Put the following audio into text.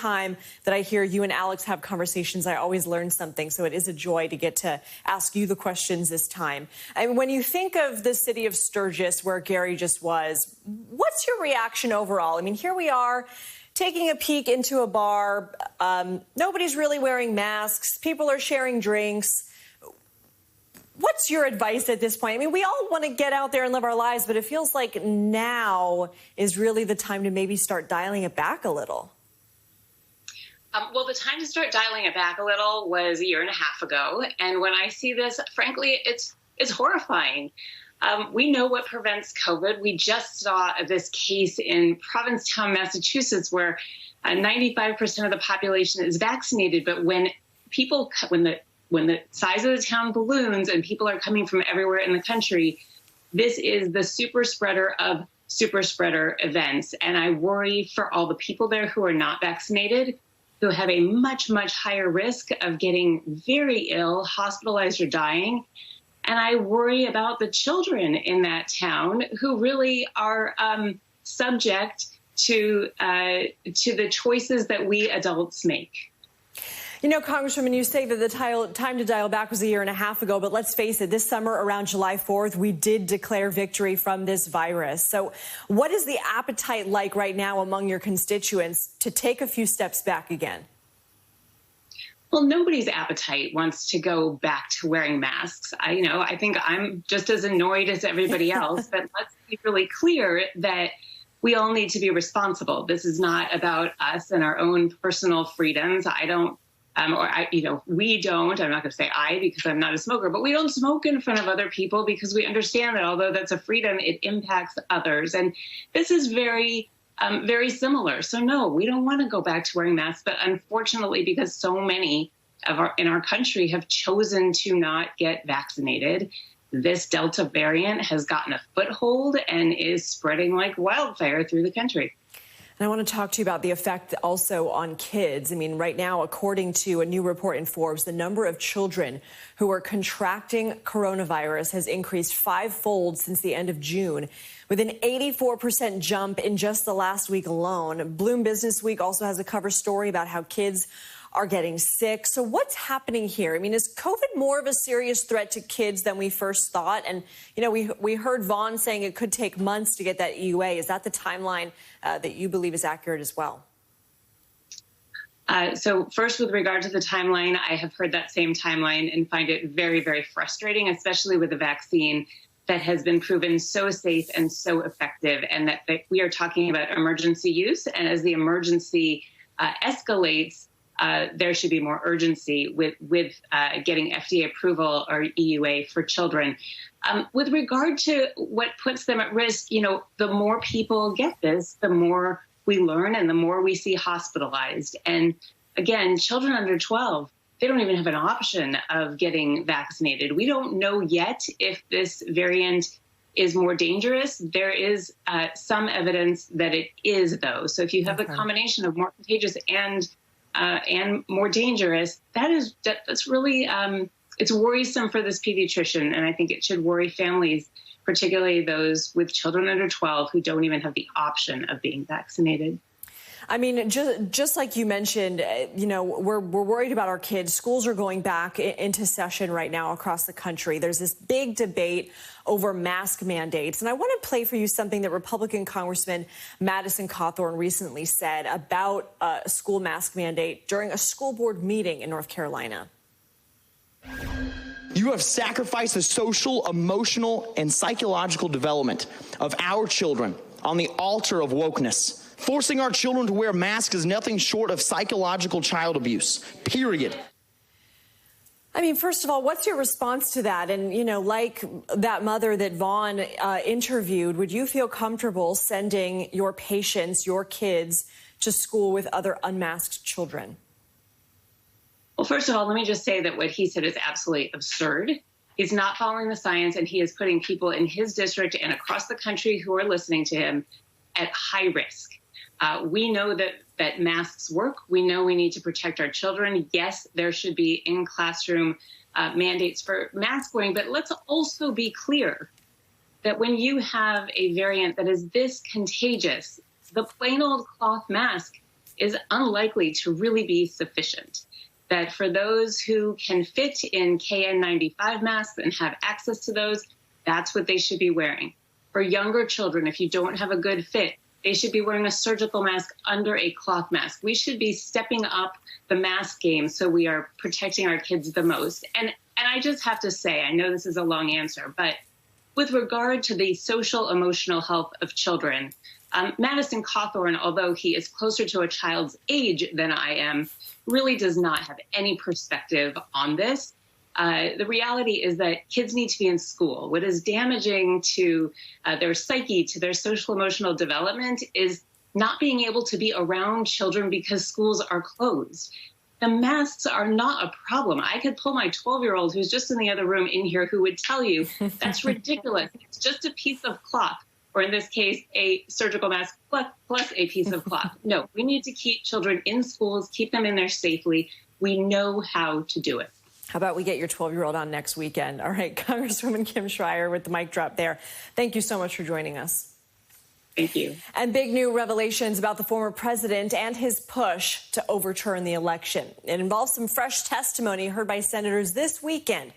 time that I hear you and Alex have conversations, I always learn something. So it is a joy to get to ask you the questions this time. And when you think of the city of Sturgis, where Gary just was, what's your reaction overall? I mean, here we are taking a peek into a bar. Nobody's really wearing masks. People are sharing drinks. What's your advice at this point? I mean, we all want to get out there and live our lives, but it feels like now is really the time to maybe start dialing it back a little. Well, the time to start dialing it back a little was a year and a half ago. And when I see this, frankly, it's horrifying. We know what prevents COVID. We just saw this case in Provincetown, Massachusetts, where 95% of the population is vaccinated. But when the size of the town balloons and people are coming from everywhere in the country, this is the super spreader of super spreader events. And I worry for all the people there who are not vaccinated, who have a much, much higher risk of getting very ill, hospitalized, or dying. And I worry about the children in that town who really are subject to the choices that we adults make. You know, Congresswoman, you say that the time to dial back was a year and a half ago, but let's face it, this summer around July 4th, we did declare victory from this virus. So what is the appetite like right now among your constituents to take a few steps back again? Well, nobody's appetite wants to go back to wearing masks. I think I'm just as annoyed as everybody else, but let's be really clear that we all need to be responsible. This is not about us and our own personal freedoms. We don't, I'm not going to say I because I'm not a smoker, but we don't smoke in front of other people because we understand that although that's a freedom, it impacts others. And this is very similar. So no, we don't want to go back to wearing masks, but unfortunately, because so many in our country have chosen to not get vaccinated, this Delta variant has gotten a foothold and is spreading like wildfire through the country. And I want to talk to you about the effect also on kids. I mean, right now, according to a new report in Forbes, the number of children who are contracting coronavirus has increased fivefold since the end of June, with an 84% jump in just the last week alone. Bloom Business Week also has a cover story about how kids are getting sick. So what's happening here? I mean, is COVID more of a serious threat to kids than we first thought? And, you know, we heard Vaughn saying it could take months to get that EUA. Is that the timeline that you believe is accurate as well? So first, with regard to the timeline, I have heard that same timeline and find it very, very frustrating, especially with a vaccine that has been proven so safe and so effective, and that we are talking about emergency use. And as the emergency escalates, there should be more urgency with getting FDA approval or EUA for children. With regard to what puts them at risk, the more people get this, the more we learn and the more we see hospitalized. And again, children under 12, they don't even have an option of getting vaccinated. We don't know yet if this variant is more dangerous. There is some evidence that it is, though. So if you have the combination of more contagious and more dangerous, that's really, it's worrisome for this pediatrician. And I think it should worry families, particularly those with children under 12 who don't even have the option of being vaccinated. I mean, just like you mentioned, we're worried about our kids. Schools are going back into session right now across the country. There's this big debate over mask mandates. And I want to play for you something that Republican Congressman Madison Cawthorn recently said about a school mask mandate during a school board meeting in North Carolina. You have sacrificed the social, emotional, and psychological development of our children on the altar of wokeness. Forcing our children to wear masks is nothing short of psychological child abuse, period. I mean, first of all, what's your response to that? And, like that mother that Vaughn interviewed, would you feel comfortable sending your patients, your kids, to school with other unmasked children? Well, first of all, let me just say that what he said is absolutely absurd. He's not following the science, and he is putting people in his district and across the country who are listening to him at high risk. We know that masks work. We know we need to protect our children. Yes, there should be in-classroom mandates for mask wearing, but let's also be clear that when you have a variant that is this contagious, the plain old cloth mask is unlikely to really be sufficient. That for those who can fit in KN95 masks and have access to those, that's what they should be wearing. For younger children, if you don't have a good fit, they should be wearing a surgical mask under a cloth mask. We should be stepping up the mask game so we are protecting our kids the most. And I just have to say, I know this is a long answer, but with regard to the social emotional health of children, Madison Cawthorn, although he is closer to a child's age than I am, really does not have any perspective on this. The reality is that kids need to be in school. What is damaging to their psyche, to their social emotional development, is not being able to be around children because schools are closed. The masks are not a problem. I could pull my 12-year-old who's just in the other room in here who would tell you that's ridiculous. It's just a piece of cloth, or in this case, a surgical mask plus a piece of cloth. No, we need to keep children in schools, keep them in there safely. We know how to do it. How about we get your 12-year-old on next weekend? All right, Congresswoman Kim Schreier with the mic drop there. Thank you so much for joining us. Thank you. And big new revelations about the former president and his push to overturn the election. It involves some fresh testimony heard by senators this weekend.